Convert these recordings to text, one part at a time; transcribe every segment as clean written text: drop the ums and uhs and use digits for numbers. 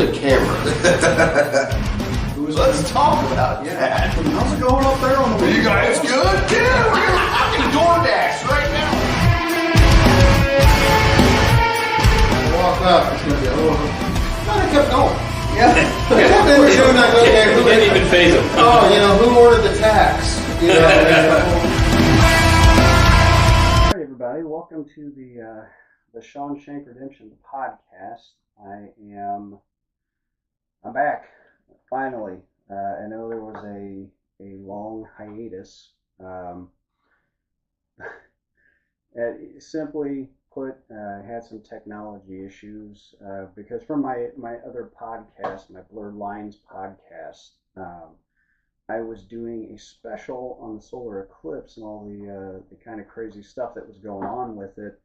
the camera. Let's talk about that. How's it going up there on the You guys good? Yeah, we're gonna fucking DoorDash right now. walk up? It's gonna be a little. No, they kept going. Yeah. They were doing that. Okay, We didn't even phase them. oh, who ordered the tax? All right, everybody. Welcome to the Shawshank Redemption podcast. I'm back. Finally, I know there was a long hiatus. Simply put, I had some technology issues because from my other podcast, my Blurred Lines podcast, I was doing a special on the solar eclipse and all the kind of crazy stuff that was going on with it.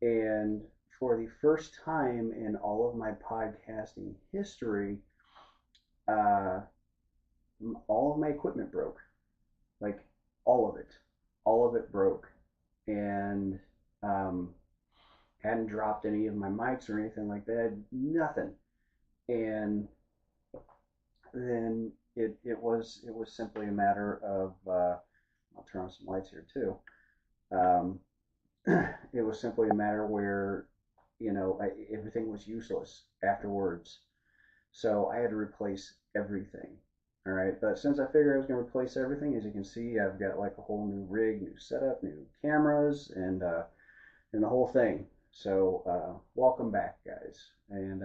And for the first time in all of my podcasting history, all of my equipment broke. Like all of it broke. And hadn't dropped any of my mics or anything like that, nothing. And then it was simply a matter of I'll turn on some lights here too. It was simply a matter where everything was useless afterwards, so I had to replace everything. All right, but since I figured I was going to replace everything, as you can see, I've got like a whole new rig, new setup, new cameras, and the whole thing. So welcome back, guys. And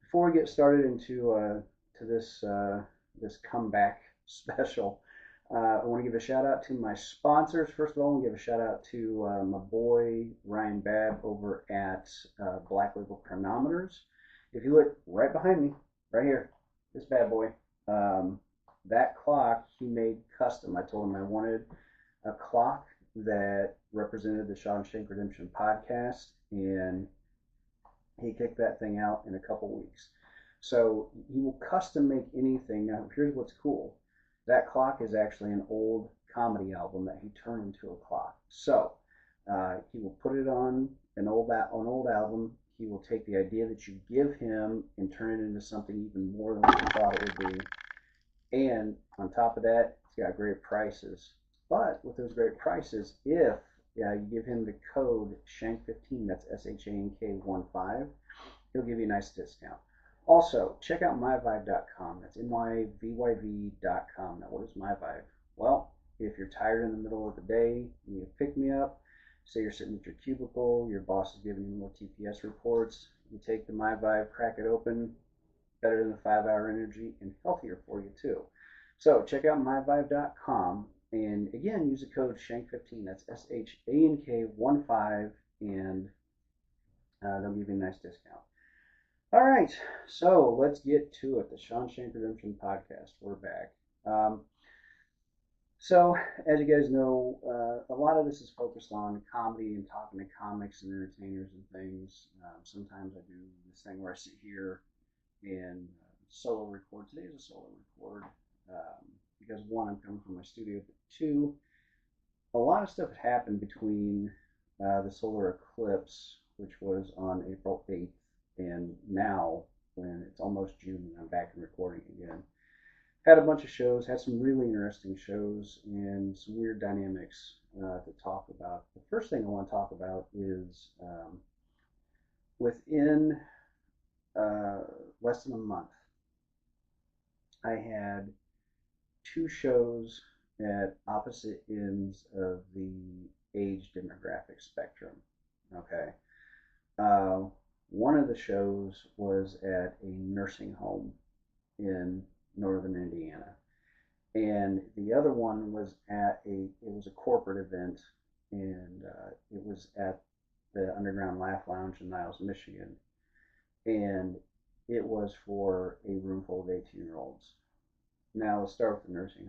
before we get started into to this comeback special, I want to give a shout out to my sponsors. First of all, I want to give a shout out to my boy Ryan Babb over at Black Label Chronometers. If you look right behind me, right here, this bad boy. That clock he made custom. I told him I wanted a clock that represented the Shawshank Redemption podcast, and he kicked that thing out in a couple weeks. So he will custom make anything. Now, here's what's cool. That clock is actually an old comedy album that he turned into a clock. So he will put it on an old album. He will take the idea that you give him and turn it into something even more than what you thought it would be. And on top of that, it's got great prices. But with those great prices, if you give him the code SHANK15, that's SHANK15, he'll give you a nice discount. Also, check out myvibe.com. That's myvyv.com. Now, what is myvibe? Well, if you're tired in the middle of the day, you need to pick me up. Say you're sitting at your cubicle, your boss is giving you more TPS reports. You take the myvibe, crack it open. Better than the 5-hour energy and healthier for you too. So check out myvibe.com, and again, use the code SHANK15. That's SHANK15, and they'll give you a nice discount. All right, so let's get to it. The Shawshank Redemption podcast. We're back. So as you guys know, a lot of this is focused on comedy and talking to comics and entertainers and things. Sometimes I do this thing where I sit here and solo record. Today is a solo record because one, I'm coming from my studio, but two, a lot of stuff happened between the solar eclipse, which was on April 8th, and now when it's almost June and I'm back in recording again. Had a bunch of shows, had some really interesting shows and some weird dynamics to talk about. The first thing I want to talk about is within less than a month, I had 2 shows at opposite ends of the age demographic spectrum. Okay. One of the shows was at a nursing home in northern Indiana, and the other one was at it was a corporate event, and it was at the Underground Laugh Lounge in Niles, Michigan. And it was for a room full of 18-year-olds. Now let's start with the nursing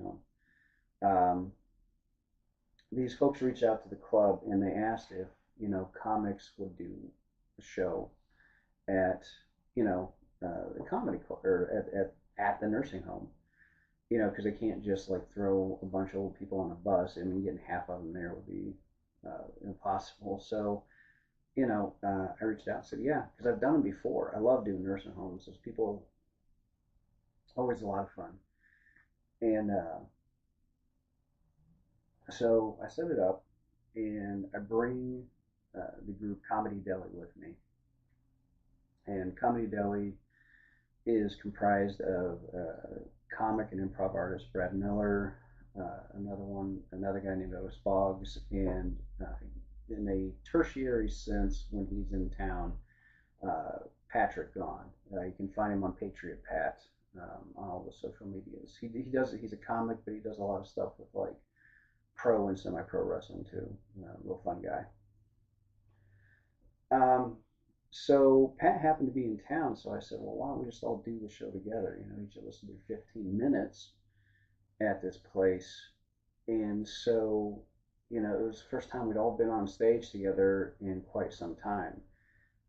home. These folks reached out to the club and they asked if comics would do a show at the comedy club or at the nursing home. Because they can't just like throw a bunch of old people on a bus. I mean, getting half of them there would be impossible. So I reached out and said, yeah, because I've done them before. I love doing nursing homes. Those people, always a lot of fun. And so I set it up, and I bring the group Comedy Deli with me. And Comedy Deli is comprised of comic and improv artist Brad Miller, another guy named Otis Boggs, and in a tertiary sense, when he's in town, uh, Patrick Gone. You can find him on Patriot Pat on all the social medias. He does. He's a comic, but he does a lot of stuff with like pro and semi-pro wrestling too. Real fun guy. Um, so Pat happened to be in town, so I said, well, why don't we just all do the show together? Each of us do 15 minutes at this place. And so, it was the first time we'd all been on stage together in quite some time.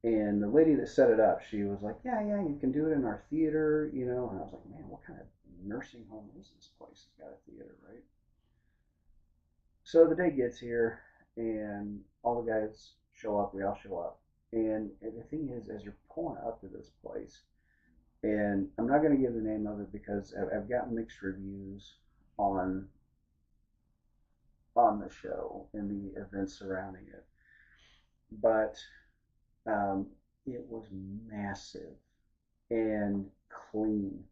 And the lady that set it up, she was like, yeah, yeah, you can do it in our theater, And I was like, man, what kind of nursing home is this place? It's got a theater, right? So the day gets here, and all the guys show up. We all show up. And the thing is, as you're pulling up to this place, and I'm not going to give the name of it because I've gotten mixed reviews on on the show and the events surrounding it, but um, it was massive and clean,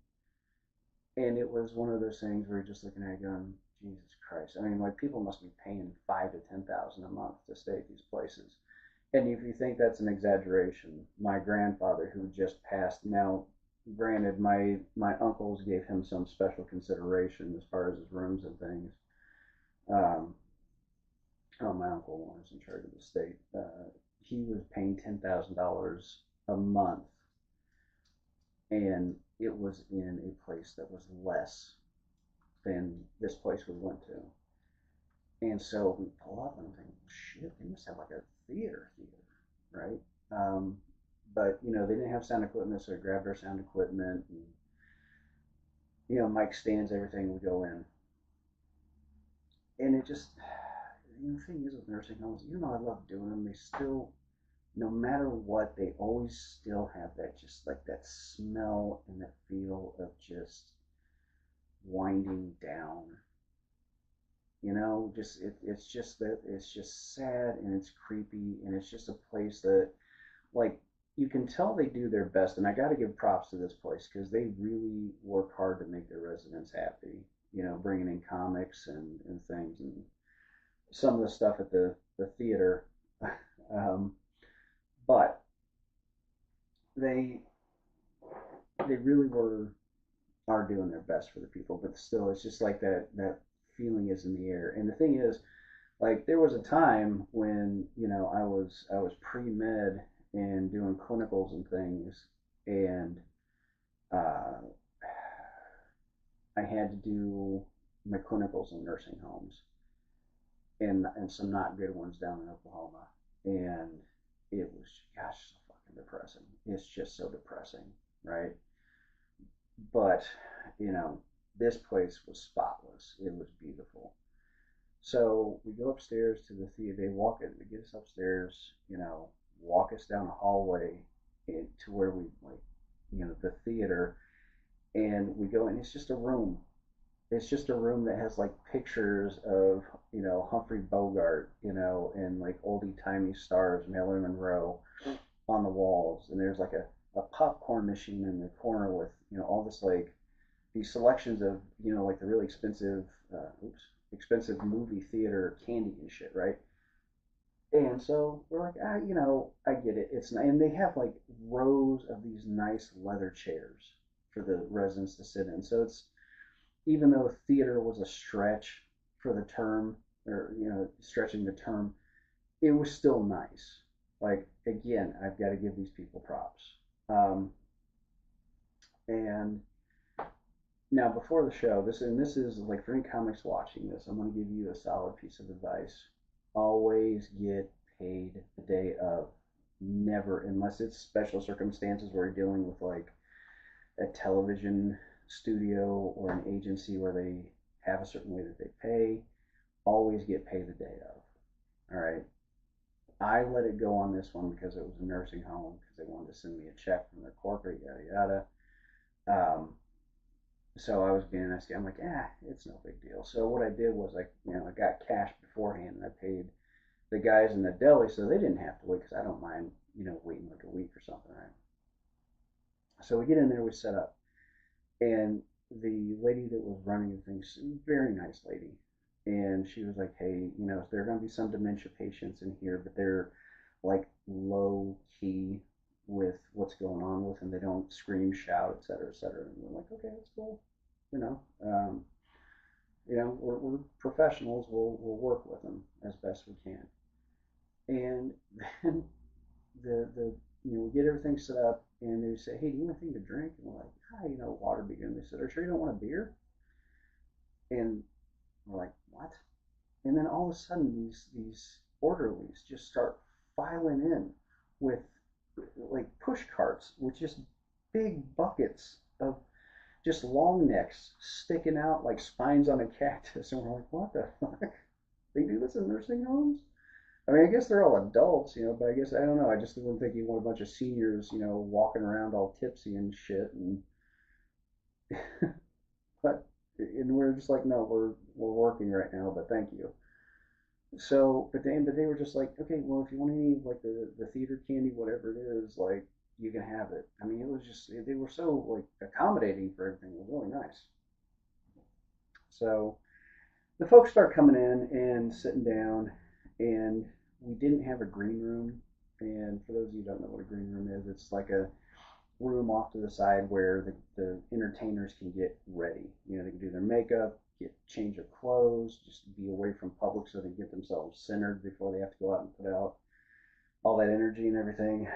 and it was one of those things where you're just looking at it going, Jesus Christ! I mean, like people must be paying 5 to 10 thousand a month to stay at these places. And if you think that's an exaggeration, my grandfather, who just passed, now granted, my uncles gave him some special consideration as far as his rooms and things. Um, oh, my uncle was in charge of the state. He was paying $10,000 a month, and it was in a place that was less than this place we went to. And so we pull up and I'm thinking, shit, they must have like a theater, right? Um, but they didn't have sound equipment, so I grabbed our sound equipment and mic stands, everything. We go in, and it just the thing is with nursing homes, even though I love doing them, they still, no matter what, they always still have that just like that smell and that feel of just winding down. It's just that it's just sad and it's creepy and it's just a place that, like, you can tell they do their best, and I got to give props to this place because they really work hard to make their residents happy. Bringing in comics and things, and some of the stuff at the theater, um, but they they really are doing their best for the people. But still, it's just like that feeling is in the air. And the thing is, like, there was a time when I was pre-med and doing clinicals and things, and uh, I had to do my clinicals in nursing homes, and some not good ones down in Oklahoma, and it was, gosh, so fucking depressing. It's just so depressing, right? But you know this place was spotless. It was beautiful. So we go upstairs to the theater. They get us upstairs, walk us down a hallway to where we, like, the theater, and we go in. It's just a room. It's just a room that has like pictures of, Humphrey Bogart, and like oldie timey stars, Marilyn Monroe, on the walls. And there's like a popcorn machine in the corner with, all this, like, these selections of, like the really expensive movie theater candy and shit, right? And so we're like, I get it. And they have like rows of these nice leather chairs for the residents to sit in. So it's, even though theater was a stretch for the term, or stretching the term, it was still nice. Like, again, I've got to give these people props. And now, before the show, this is like, for any comics watching this, I'm going to give you a solid piece of advice. Always get paid the day of. Never, unless it's special circumstances where you're dealing with like a television studio or an agency where they have a certain way that they pay. Always get paid the day of. All right. I let it go on this one because it was a nursing home because they wanted to send me a check from their corporate, yada yada. So I was being nasty. I'm like, it's no big deal. So what I did was I got cash beforehand and I paid the guys in the deli so they didn't have to wait because I don't mind, waiting like a week or something, right? So we get in there, we set up, and the lady that was running the thing, very nice lady, and she was like, hey, there are going to be some dementia patients in here, but they're like low key with what's going on with them. They don't scream, shout, et cetera, et cetera. And we're like, okay, that's cool. You know, um, we're professionals. We'll work with them as best we can. And then we get everything set up, and they say, hey, do you want anything to drink? And we're like, water be good. And they said, are you sure you don't want a beer? And we're like, what? And then all of a sudden, these orderlies just start filing in with like push carts with just big buckets of just long necks sticking out like spines on a cactus. And we're like, what the fuck? They do this in nursing homes? I mean, I guess they're all adults, but I guess, I don't know. I just didn't think you want a bunch of seniors, walking around all tipsy and shit. And, but, and we're just like, no, we're working right now, but thank you. So, but they were just like, okay, well, if you want any, like, the theater candy, whatever it is, like, you can have it. I mean, it was just, they were so, like, accommodating for everything. It was really nice. So, the folks start coming in and sitting down, and we didn't have a green room. And for those of you who don't know what a green room is, it's like a room off to the side where the entertainers can get ready. They can do their makeup, get change of clothes, just be away from public so they get themselves centered before they have to go out and put out all that energy and everything.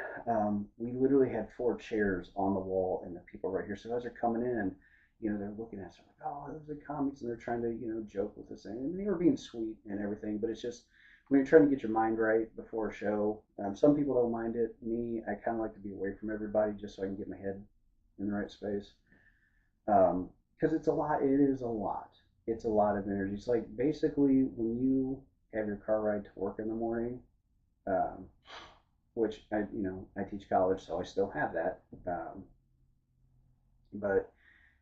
We literally had 4 chairs on the wall and the people right here. So as they're coming in, they're looking at us like, oh, those are comics, and they're trying to, joke with us. And they were being sweet and everything, but it's just when you're trying to get your mind right before a show, some people don't mind it. Me, I kind of like to be away from everybody just so I can get my head in the right space. Because it's a lot. It is a lot. It's a lot of energy. It's like basically when you have your car ride to work in the morning, um, which I teach college, so I still have that. But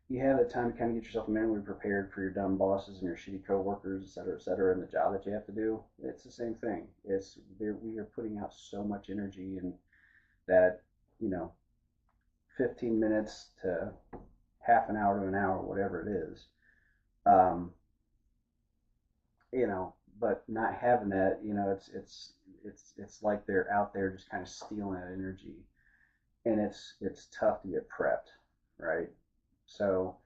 you have that time to kind of get yourself mentally prepared for your dumb bosses and your shitty coworkers, et cetera, and the job that you have to do. It's the same thing. We are putting out so much energy, and that 15 minutes to half an hour to an hour, whatever it is, um, but not having that, it's like they're out there just kind of stealing that energy, and it's tough to get prepped, right? So,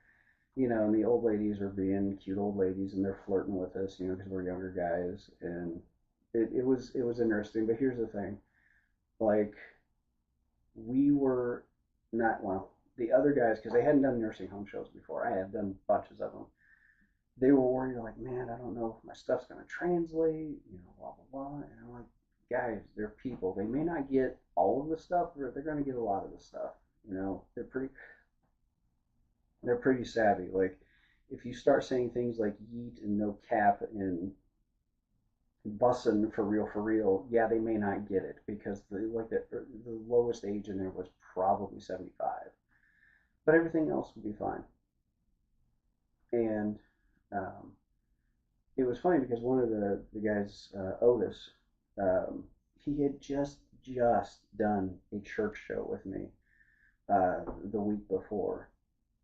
and the old ladies are being cute old ladies, and they're flirting with us, because we're younger guys, and it was interesting. But here's the thing, like, we were not, well, the other guys, because they hadn't done nursing home shows before. I had done bunches of them. They were worried, like, man, I don't know if my stuff's going to translate, blah, blah, blah. And I'm like, guys, they're people. They may not get all of the stuff, but they're going to get a lot of the stuff. They're pretty savvy. Like, if you start saying things like yeet and no cap and bussin' for real, yeah, they may not get it because the lowest age in there was probably 75, but everything else would be fine. And um, it was funny because one of the guys, Otis, um, he had just done a church show with me the week before,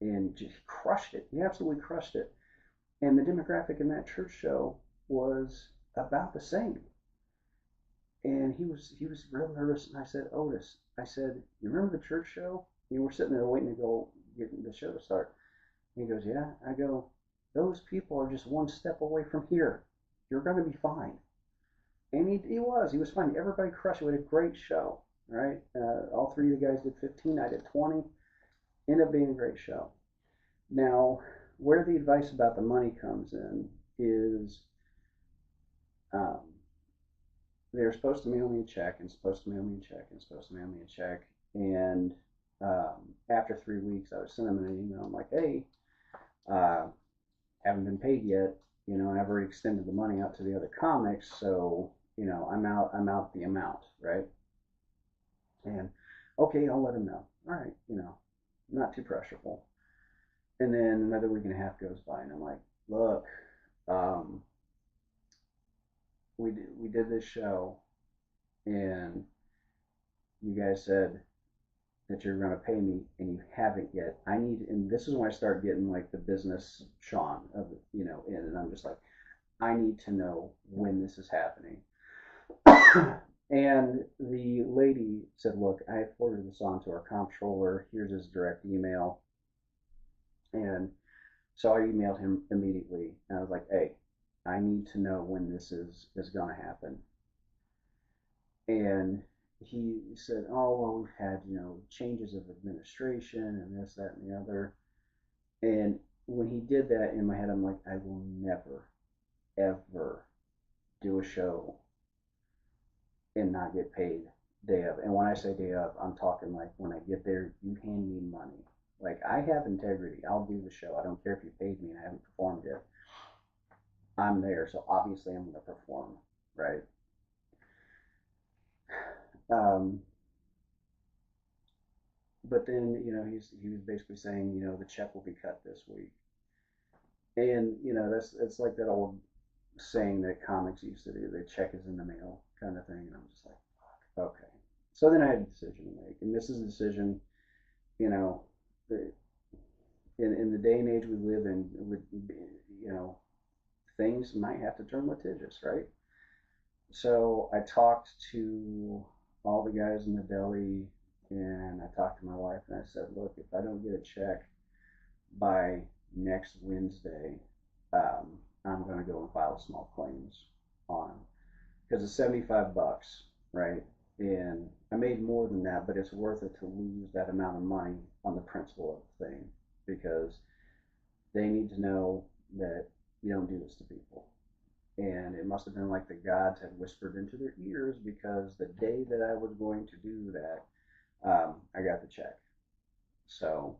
and just crushed it. He absolutely crushed it. And the demographic in that church show was about the same. And he was real nervous. And I said, Otis, I said, you remember the church show? We're sitting there waiting to go get the show to start. And he goes, yeah. I go, those people are just one step away from here. You're going to be fine. And he was fine. Everybody crushed it. We had a great show, right? All 3 of the guys did 15. I did 20. Ended up being a great show. Now, where the advice about the money comes in is um, they're supposed to mail me a check and supposed to mail me a check and supposed to mail me a check. And after 3 weeks, I was sending them an email. I'm like, hey, haven't been paid yet, and I've already extended the money out to the other comics, so I'm out the amount, right? And okay, I'll let him know. All right, not too pressureful. And then another week and a half goes by, and I'm like, look, um, we did this show, and you guys said that you're going to pay me, and you haven't yet. And this is when I start getting like the business Sean of in, and I'm just like, I need to know when this is happening. And the lady said, look, I forwarded this on to our comptroller. Here's his direct email. And so I emailed him immediately. And I was like, hey, I need to know when this is going to happen. And he said, oh, well, we've had, changes of administration and this, that, and the other. And when he did that in my head, I'm like, I will never, ever do a show and not get paid day of. And when I say day of, I'm talking like when I get there, you hand me money. Like I have integrity. I'll do the show. I don't care if you paid me and I haven't performed yet. I'm there, so obviously I'm going to perform, right? Um, but then he was basically saying the check will be cut this week, and that's it's like that old saying that comics used to do. The check is in the mail kind of thing, and I'm just like, okay. So then I had a decision to make, and this is a decision, you know, in the day and age we live in, with things might have to turn litigious, right? So I talked to all the guys in the deli, and I talked to my wife, and I said, look, if I don't get a check by next Wednesday, I'm going to go and file small claims on them because it's $75, right? And I made more than that, but it's worth it to lose that amount of money on the principle of the thing because they need to know that you don't do this to people. And it must have been like the gods had whispered into their ears because the day that I was going to do that, I got the check. So,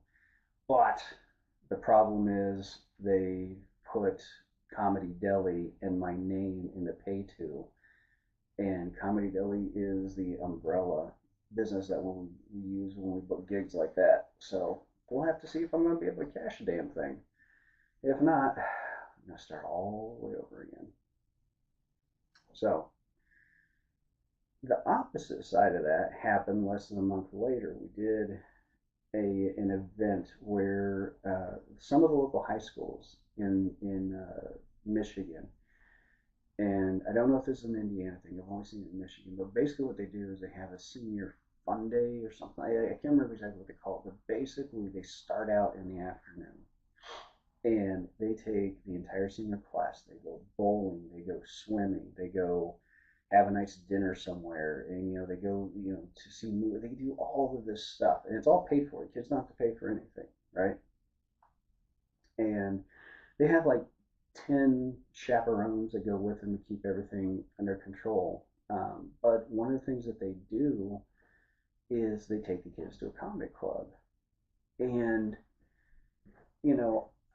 but the problem is they put Comedy Deli and my name in the pay to, and Comedy Deli is the umbrella business that we use when we book gigs like that. So we'll have to see if I'm going to be able to cash a damn thing. If not, I'm going to start all the way over again. So the opposite side of that happened less than a month later. We did an event where some of the local high schools in Michigan, and I don't know if this is an Indiana thing. I've only seen it in Michigan, but basically what they do is they have a senior fun day or something. I can't remember exactly what they call it, but basically they start out in the afternoon and they take the entire senior class. They go bowling, they go swimming, they go have a nice dinner somewhere, and they go to see movies. They do all of this stuff, and it's all paid for. Kids don't have to pay for anything, right? And they have like 10 chaperones that go with them to keep everything under control. But one of the things that they do is they take the kids to a comic club, and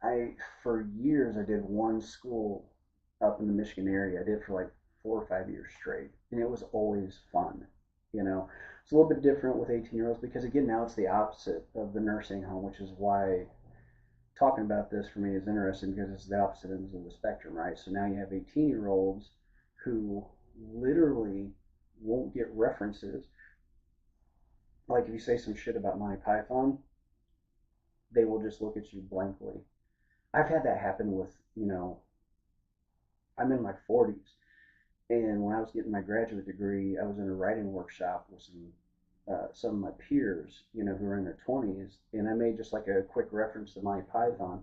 I for years I did one school up in the Michigan area. I did it for like 4 or 5 years straight, and it was always fun. It's a little bit different with 18-year-olds because again now it's the opposite of the nursing home, which is why talking about this for me is interesting because it's the opposite ends of the spectrum, right? So now you have 18-year-olds who literally won't get references. Like if you say some shit about Monty Python, they will just look at you blankly. I've had that happen with, I'm in my 40s. And when I was getting my graduate degree, I was in a writing workshop with some of my peers, who were in their 20s, and I made just like a quick reference to Monty Python.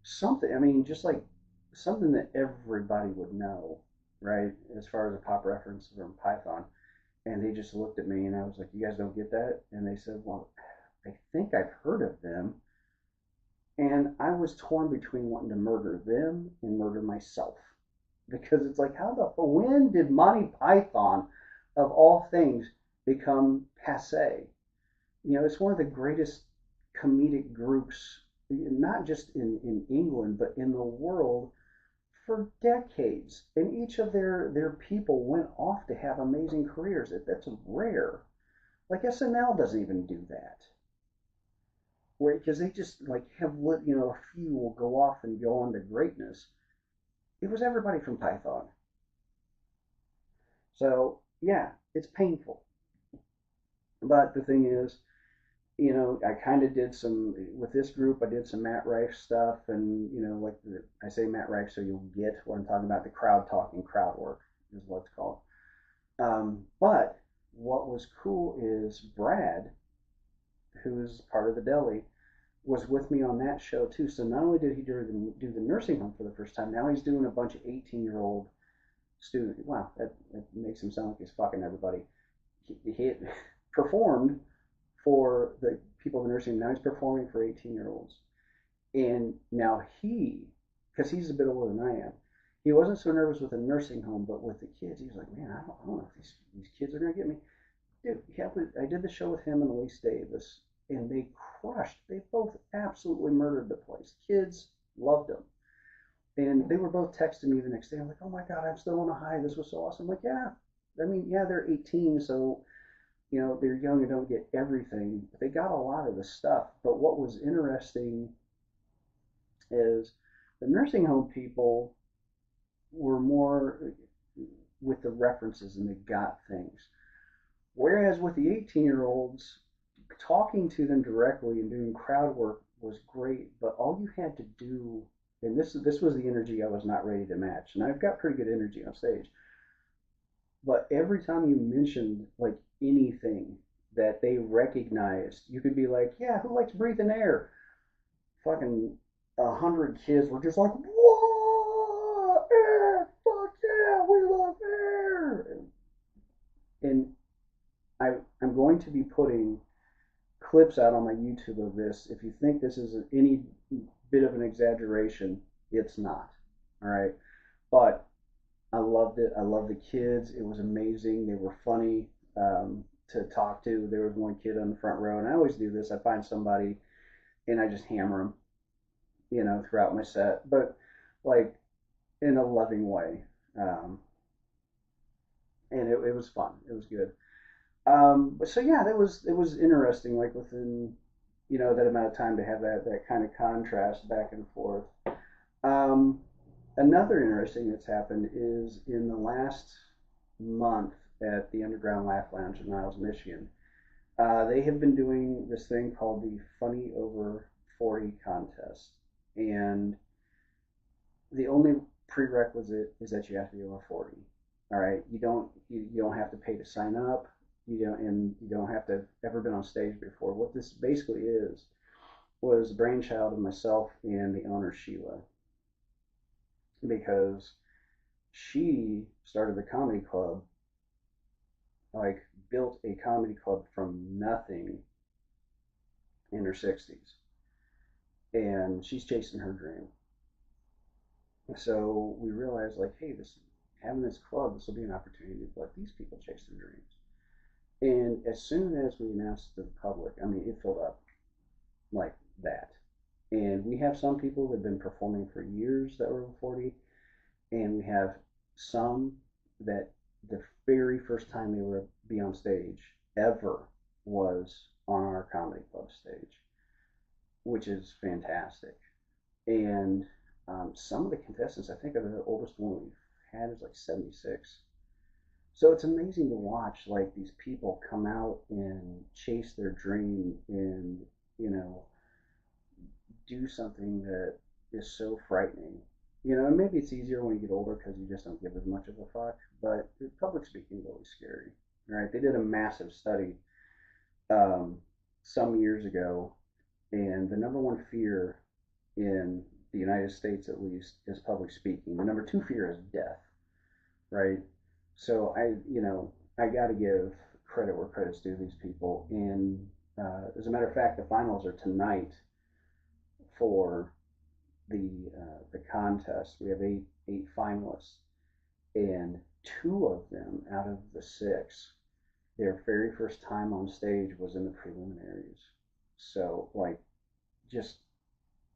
Something, I mean, just like something that everybody would know, right? As far as a pop reference from Python. And they just looked at me, and I was like, "You guys don't get that?" And they said, "Well, I think I've heard of them." And I was torn between wanting to murder them and murder myself. Because it's like, when did Monty Python, of all things, become passe? It's one of the greatest comedic groups, not just in England, but in the world for decades, and each of their people went off to have amazing careers. That's rare. Like SNL doesn't even do that, where because they just like have a few will go off and go on to greatness. It was everybody from Python. So yeah, it's painful. But the thing is, I kind of did some with this group. I did some Matt Rife stuff, and like I say Matt Rife, so you'll get what I'm talking about. The crowd talking, crowd work is what it's called. But what was cool is Brad, who's part of the deli, was with me on that show too. So not only did he do the nursing home for the first time, now he's doing a bunch of 18-year-old students. Wow, that makes him sound like he's fucking everybody. He performed for the people in the nursing home. Now he's performing for 18-year-olds. And now because he's a bit older than I am, he wasn't so nervous with the nursing home, but with the kids, he was like, man, I don't know if these kids are going to get me. Dude, I did the show with him and Elise Davis, and they crushed. They both absolutely murdered the place. Kids loved them. And they were both texting me the next day. I'm like, oh my God, I'm still on a high. This was so awesome. I'm like, yeah. I mean, yeah, they're 18, so, they're young and don't get everything. But they got a lot of the stuff. But what was interesting is the nursing home people were more with the references and they got things. Whereas with the 18-year-olds, talking to them directly and doing crowd work was great, but all you had to do, and this was the energy I was not ready to match, and I've got pretty good energy on stage, but every time you mentioned like anything that they recognized, you could be like, yeah, who likes breathing air? Fucking 100 kids were just like, whoa, air, fuck yeah, we love air. And I'm going to be putting clips out on my YouTube of this. If you think this is any bit of an exaggeration, it's not. All right. But I loved it. I love the kids. It was amazing. They were funny to talk to. There was one kid on the front row, and I always do this. I find somebody and I just hammer them, throughout my set, but like in a loving way. And it was fun. It was good. So yeah, it was interesting. Like within that amount of time to have that kind of contrast back and forth. Um, Another interesting that's happened is in the last month at the Underground Laugh Lounge in Niles, Michigan. They have been doing this thing called the Funny Over 40 contest, and the only prerequisite is that you have to be over 40. All right, you don't have to pay to sign up. You don't have to have ever been on stage before. What this basically was the brainchild of myself and the owner Sheila, because she started the comedy club, like built a comedy club from nothing in her 60s, and she's chasing her dream. So we realized, like, hey, having this club, this will be an opportunity to let these people chase their dreams. And as soon as we announced it to the public, I mean, it filled up like that. And we have some people that have been performing for years that were over 40, and we have some that the very first time they were be on stage ever was on our comedy club stage, which is fantastic. And some of the contestants, I think the oldest one we've had is like 76. So it's amazing to watch like these people come out and chase their dream and do something that is so frightening. And maybe it's easier when you get older because you just don't give as much of a fuck. But public speaking is always scary, right? They did a massive study some years ago, and the number one fear in the United States, at least, is public speaking. The number two fear is death, right? So I got to give credit where credit's due these people. And as a matter of fact, the finals are tonight for the contest. We have eight finalists, and two of them out of the six, their very first time on stage was in the preliminaries. So like, just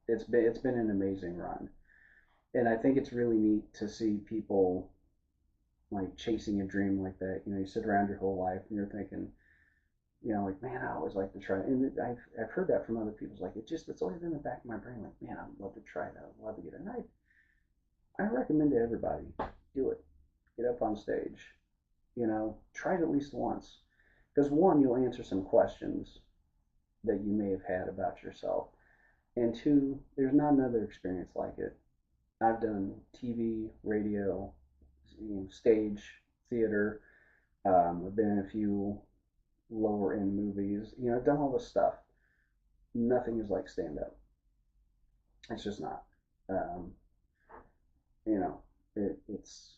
it's been an amazing run. And I think it's really neat to see people like chasing a dream like that. You know, you sit around your whole life and you're thinking, you know, like, man, I always like to try. And I've heard that from other people. It's like, it's always in the back of my brain. Like, man, I'd love to try that. I'd love to get it. And I recommend to everybody, do it. Get up on stage. You know, try it at least once. Because one, you'll answer some questions that you may have had about yourself. And two, there's not another experience like it. I've done TV, radio, stage, theater. I've been in a few lower end movies. You know, I've done all this stuff. Nothing is like stand up. It's just not. Um, you know, it's.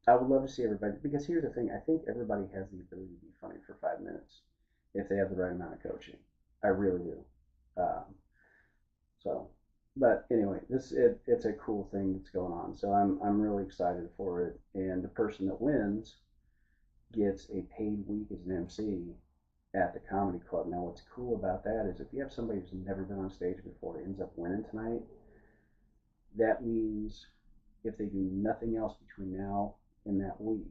I would love to see everybody because here's the thing. I think everybody has the ability to be funny for 5 minutes if they have the right amount of coaching. I really do. Um, so, but anyway, it's a cool thing that's going on. So I'm really excited for it. And the person that wins gets a paid week as an MC at the comedy club. Now, what's cool about that is if you have somebody who's never been on stage before ends up winning tonight, that means if they do nothing else between now and that week,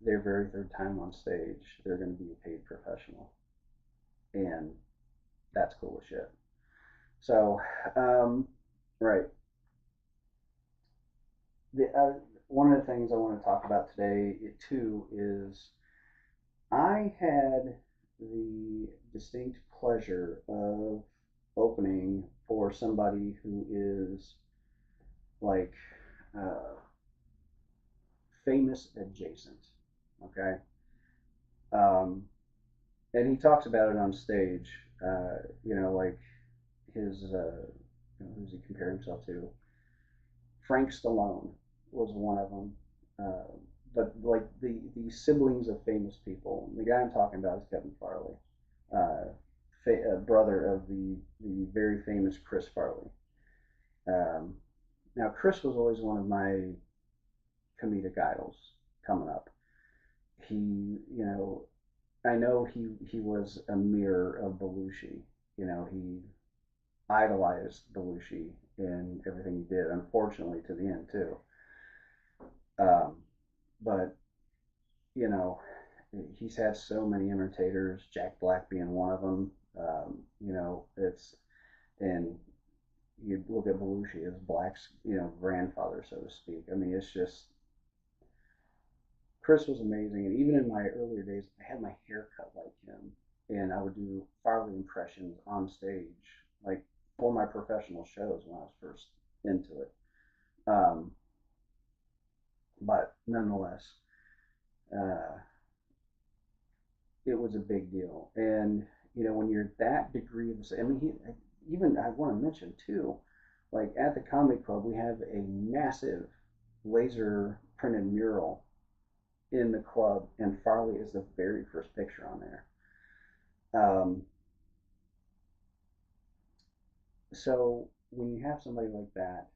their very third time on stage, they're going to be a paid professional. And that's cool as shit. So, right. One of the things I want to talk about today, too, is I had the distinct pleasure of opening for somebody who is like uh, famous adjacent. Okay. Um, and he talks about it on stage. You know, like his, who's he compare himself to? Frank Stallone was one of them. But like the siblings of famous people. The guy I'm talking about is Kevin Farley, brother of the very famous Chris Farley. Um, Now Chris was always one of my comedic idols coming up. You know, I know he was a mirror of Belushi. You know, he idolized Belushi in everything he did. Unfortunately, to the end too. Um, but you know, he's had so many imitators. Jack Black being one of them. You know, it's and you look at Belushi as Black's grandfather, so to speak. I mean, it's just Chris was amazing, and even in my earlier days, I had my hair cut like him, and I would do Farley impressions on stage, like for my professional shows when I was first into it. Um, but nonetheless, uh, it was a big deal, and when you're that degree of, I mean, even I want to mention too, like at the comedy club, we have a massive laser printed mural in the club, and Farley is the very first picture on there. Um, so when you have somebody like that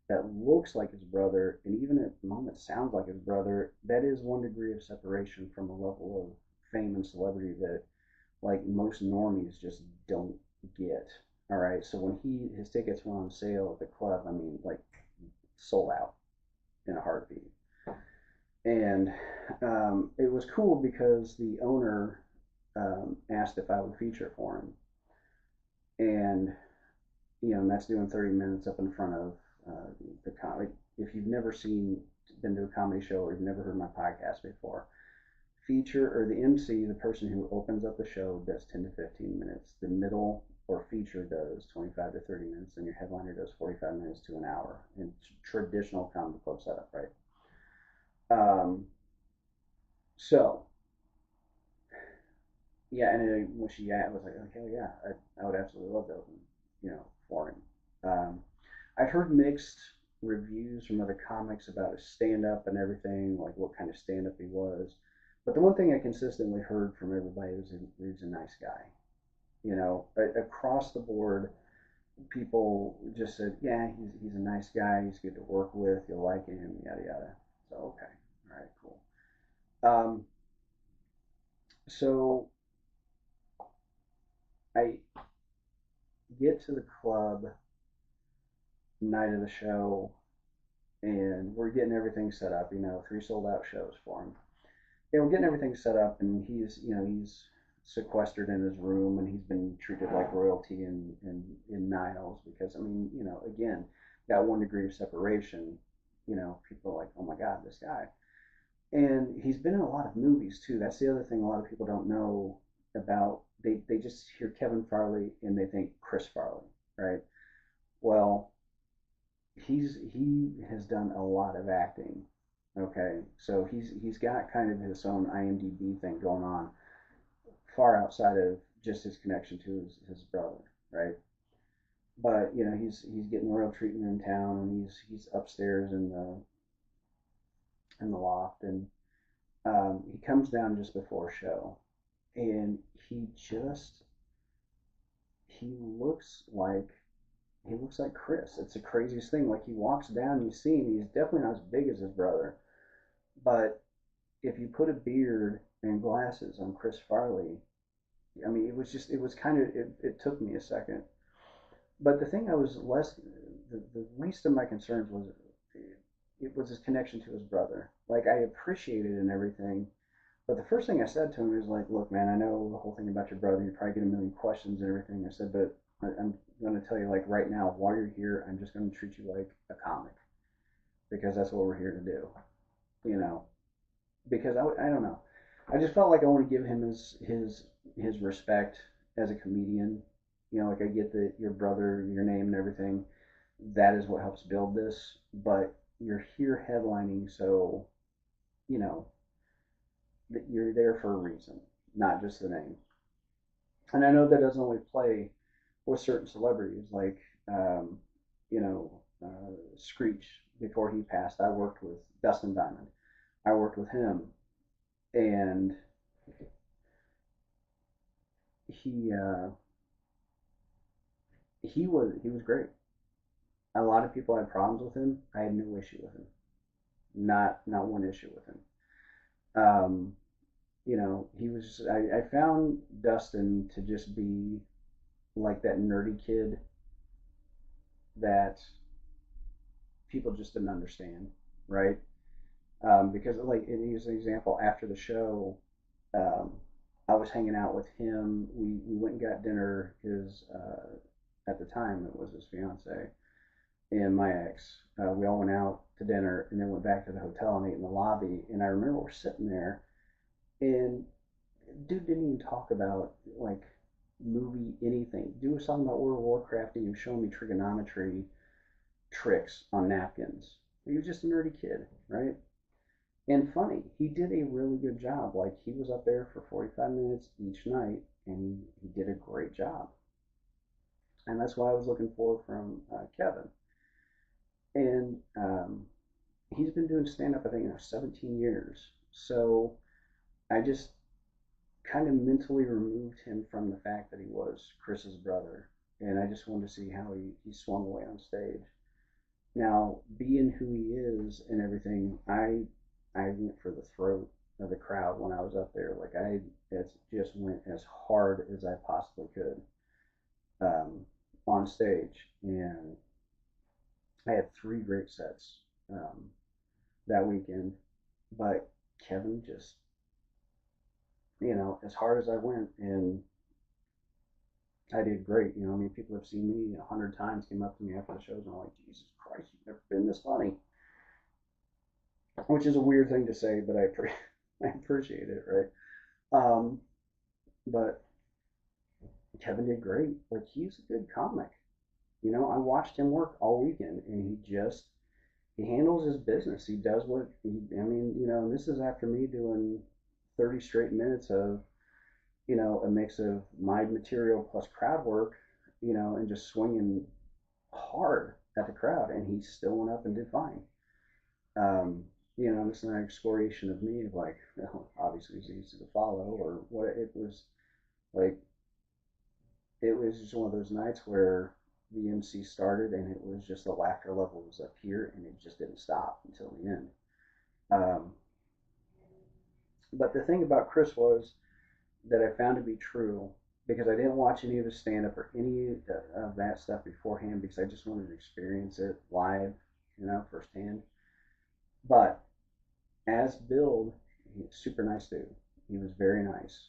that looks like his brother, and even at the moment sounds like his brother, that is one degree of separation from a level of fame and celebrity that like most normies just don't get. All right, so when his tickets went on sale at the club, I mean, like sold out in a heartbeat. And it was cool because the owner asked if I would feature for him, and and that's doing 30 minutes up in front of the comedy. If you've never been to a comedy show, or you've never heard my podcast before, feature or the MC, the person who opens up the show, does 10 to 15 minutes. The middle or feature does 25 to 30 minutes, and your headliner does 45 minutes to an hour in traditional comedy club setup, right? Um, so yeah, and when she was like, "Okay, yeah, I would absolutely love to open, for him." I've heard mixed reviews from other comics about his stand up and everything, like what kind of stand up he was. But the one thing I consistently heard from everybody was he's a nice guy. Across the board, people just said, "Yeah, he's a nice guy. He's good to work with. You'll like him, yada yada." So okay, all right, cool. Um, so I get to the club, night of the show, and we're getting everything set up. 3 sold out shows for him. And we're getting everything set up, and he's sequestered in his room, and he's been treated like royalty in Niles because again, that 1 degree of separation. People are like, oh my God, this guy. And he's been in a lot of movies too. That's the other thing a lot of people don't know about. They just hear Kevin Farley and they think Chris Farley, right? Well, he has done a lot of acting. Okay, so he's got kind of his own IMDb thing going on, far outside of just his connection to his brother, right? But he's getting royal treatment in town, and he's upstairs in the loft, and he comes down just before show, and he looks like he looks like Chris. It's the craziest thing. Like, he walks down, and you see him. He's definitely not as big as his brother, but if you put a beard and glasses on Chris Farley, it was kind of it took me a second. But the thing I was the least of my concerns was it was his connection to his brother. Like, I appreciated it and everything, but the first thing I said to him was like, "Look, man, I know the whole thing about your brother. You probably get a million questions and everything." I said, "But I'm going to tell you, like, right now, while you're here, I'm just going to treat you like a comic because that's what we're here to do." You know, because I don't know. I just felt like I want to give him his respect as a comedian. Like, I get that your brother, your name, and everything. That is what helps build this, but you're here headlining, so you know that you're there for a reason, not just the name. And I know that doesn't only play with certain celebrities, like Screech. Before he passed, I worked with Dustin Diamond. I worked with him, and he he was great. A lot of people had problems with him. I had no issue with him. Not one issue with him. Um, he was. I found Dustin to just be like that nerdy kid that people just didn't understand, right? Because, like, and here's an example. After the show, um, I was hanging out with him. We went and got dinner. His at the time it was his fiance and my ex. We all went out to dinner and then went back to the hotel and ate in the lobby. And I remember we're sitting there, and dude didn't even talk about, like, movie anything. Dude was talking about World of Warcraft, and he was showing me trigonometry tricks on napkins. He was just a nerdy kid, right? And funny. He did a really good job. Like, he was up there for 45 minutes each night, and he did a great job. And that's why I was looking for from Kevin. And he's been doing stand up, I think, 17 years. So I just kind of mentally removed him from the fact that he was Chris's brother. And I just wanted to see how he swung away on stage. Now, being who he is and everything, I went for the throat of the crowd when I was up there. Like, I just went as hard as I possibly could on stage, and I had 3 great sets that weekend. But Kevin just, as hard as I went, and I did great. People have seen me 100 times, came up to me after the shows, and I'm like, Jesus Christ, you've never been this funny. Which is a weird thing to say, but I appreciate it, right? Um, but Kevin did great. Like, he's a good comic. I watched him work all weekend, and he handles his business. He does what and this is after me doing 30 straight minutes of, a mix of my material plus crowd work, and just swinging hard at the crowd, and he still went up and did fine. It's not an excoriation of me, like, obviously it's easy to follow, or what it was like. It was just one of those nights where the MC started, and it was just the laughter level was up here, and it just didn't stop until the end. Um, but the thing about Chris was that I found to be true because I didn't watch any of his stand up or any of that stuff beforehand because I just wanted to experience it live, firsthand. But as Bill, he's a super nice dude. He was very nice.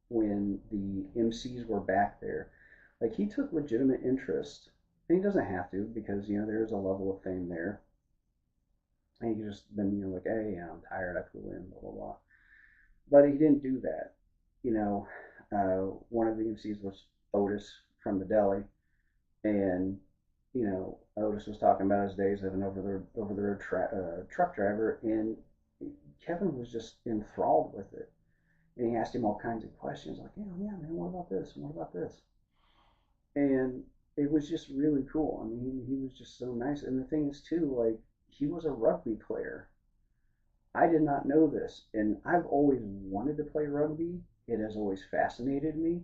When the MCs were back there, like he took legitimate interest, and he doesn't have to because there's a level of fame there. And he just been like, hey, I'm tired, I flew in, blah blah blah. But he didn't do that. One of the MCs was Otis from the deli, and Otis was talking about his days as an over the road truck driver, and Kevin was just enthralled with it. And he asked him all kinds of questions, like, yeah, man, what about this? And what about this? And it was just really cool. I mean, he was just so nice. And the thing is, too, like, he was a rugby player. I did not know this, and I've always wanted to play rugby. It has always fascinated me,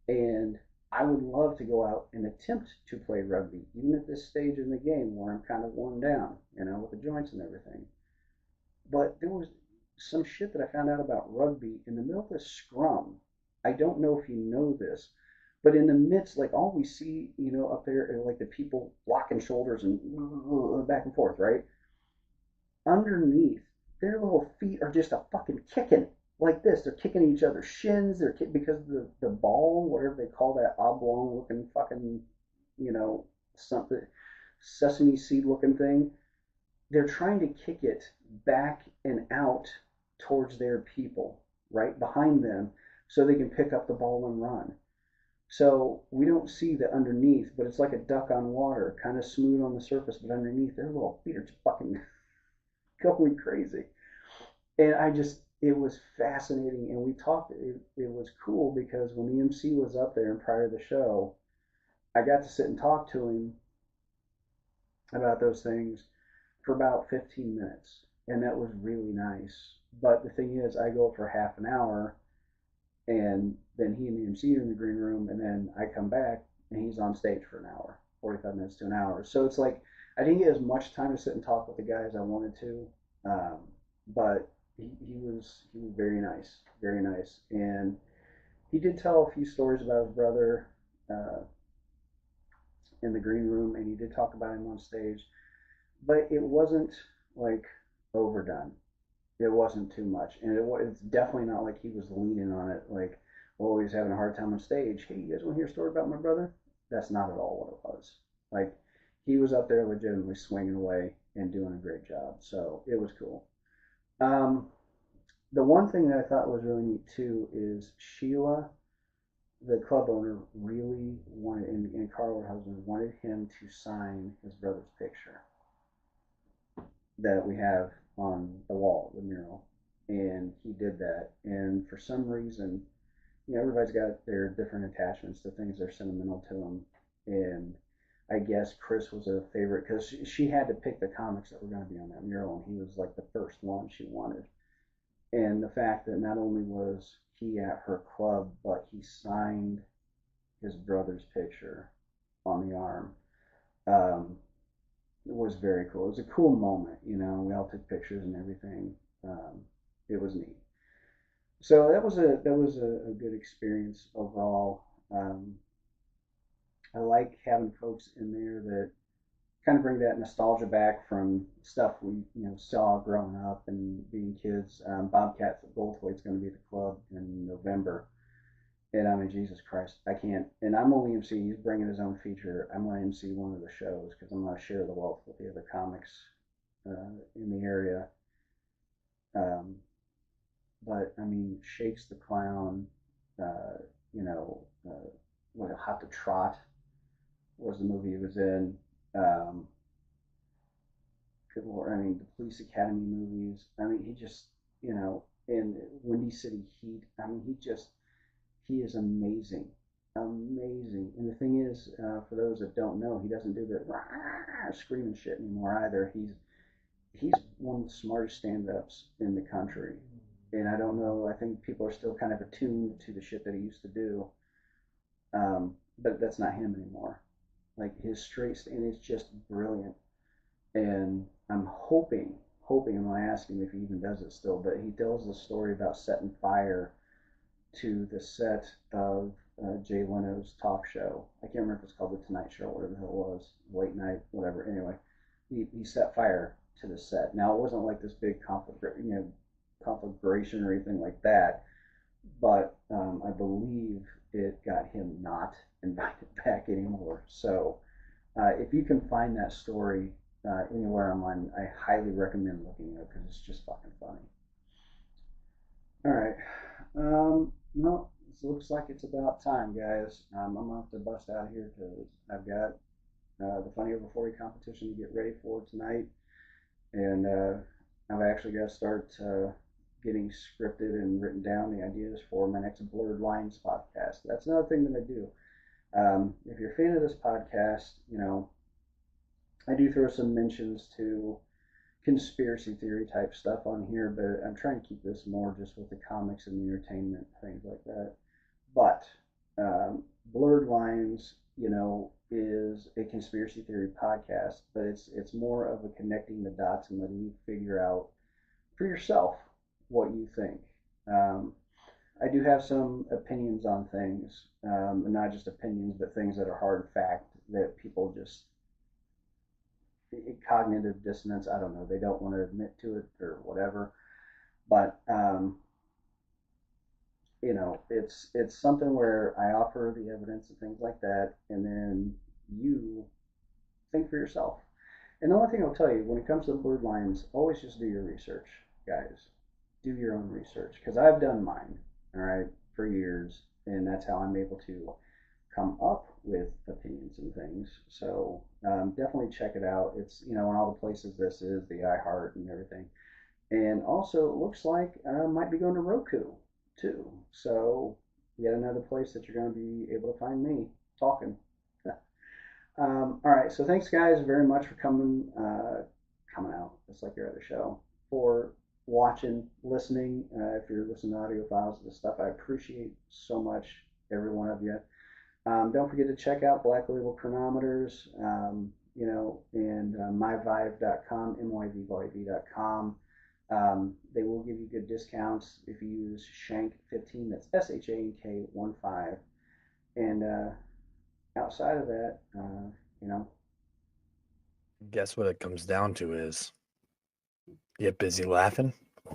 and I would love to go out and attempt to play rugby, even at this stage in the game where I'm kind of worn down, with the joints and everything. But there was some shit that I found out about rugby in the middle of the scrum. I don't know if you know this, but in the midst, like all we see, up there are like the people locking shoulders and back and forth, right? Underneath, their little feet are just a fucking kicking like this. They're kicking each other's shins. Because the ball, whatever they call that oblong looking fucking, something sesame seed looking thing. They're trying to kick it back and out towards their people, right behind them, so they can pick up the ball and run. So we don't see the underneath, but it's like a duck on water, kind of smooth on the surface, but underneath their little feet are just fucking going crazy. And it was fascinating. And we talked, it was cool because when the MC was up there and prior to the show, I got to sit and talk to him about those things for about 15 minutes. And that was really nice. But the thing is, I go for half an hour, and then he and the MC are in the green room, and then I come back and he's on stage for an hour, 45 minutes to an hour. So it's like I didn't get as much time to sit and talk with the guy as I wanted to, but he was very nice, very nice, and he did tell a few stories about his brother in the green room, and he did talk about him on stage, but it wasn't like overdone. It wasn't too much, and it's definitely not like he was leaning on it, like, oh, he's having a hard time on stage. Hey, you guys want to hear a story about my brother? That's not at all what it was. Like, he was up there legitimately swinging away and doing a great job, so it was cool. The one thing that I thought was really neat too is Sheila, the club owner, really wanted, and Carl, her husband, wanted him to sign his brother's picture that we have on the wall, the mural, and he did that. And for some reason, everybody's got their different attachments to things that are sentimental to them. And I guess Chris was a favorite because she had to pick the comics that were going to be on that mural, and he was like the first one she wanted. And the fact that not only was he at her club, but he signed his brother's picture on the arm, it was very cool. It was a cool moment, We all took pictures and everything. It was neat. So that was a good experience overall. I like having folks in there that kind of bring that nostalgia back from stuff we saw growing up and being kids. Bobcat Goldthwait's going to be at the club in November, and I mean, Jesus Christ, I can't. And I'm only MC. He's bringing his own feature. I'm going to MC one of the shows because I'm going to share the wealth with the other comics in the area. But I mean, Shakes the Clown, uh, what Hot to Trot was the movie he was in. Um, Good Lord, I mean, the Police Academy movies. I mean, he just, in Windy City Heat. I mean, he is amazing, amazing. And the thing is, for those that don't know, he doesn't do the screaming shit anymore either. He's one of the smartest stand-ups in the country. And I don't know, I think people are still kind of attuned to the shit that he used to do. But that's not him anymore. Like his straight, and it's just brilliant. And I'm hoping, I'm going to ask him if he even does it still, but he tells the story about setting fire to the set of Jay Leno's talk show. I can't remember if it's called The Tonight Show or whatever the hell it was, late night, whatever. Anyway, he set fire to the set. Now it wasn't like this big conflagration or anything like that, but I believe it got him not invited back anymore. So if you can find that story anywhere online, I highly recommend looking at it because it's just fucking funny. All right. No, it looks like it's about time, guys. I'm gonna have to bust out of here because I've got the Funny Over 40 competition to get ready for tonight, and I've actually got to start getting scripted and written down the ideas for my next Blurred Lines podcast. That's another thing that I do. If you're a fan of this podcast, I do throw some mentions to conspiracy theory type stuff on here, but I'm trying to keep this more just with the comics and the entertainment, things like that. But Blurred Lines, is a conspiracy theory podcast, but it's more of a connecting the dots and letting you figure out for yourself what you think. Um, I do have some opinions on things, and not just opinions, but things that are hard fact that people just cognitive dissonance. I don't know. They don't want to admit to it or whatever. But it's something where I offer the evidence and things like that, and then you think for yourself. And the only thing I'll tell you when it comes to blurred lines, always just do your research, guys. Do your own research because I've done mine, all right, for years, and that's how I'm able to come up with opinions and things. So definitely check it out. It's in all the places this is, the iHeart and everything. And also, it looks like I might be going to Roku too. So yet another place that you're going to be able to find me talking. All right, so thanks guys very much for coming out. It's like your other show for watching, listening. If you're listening to audio files of this stuff, I appreciate so much every one of you. Don't forget to check out Black Label Chronometers, and myvibe.com, myvibe.com. They will give you good discounts if you use Shank15. That's SHANK15. And outside of that, Guess what it comes down to is get busy laughing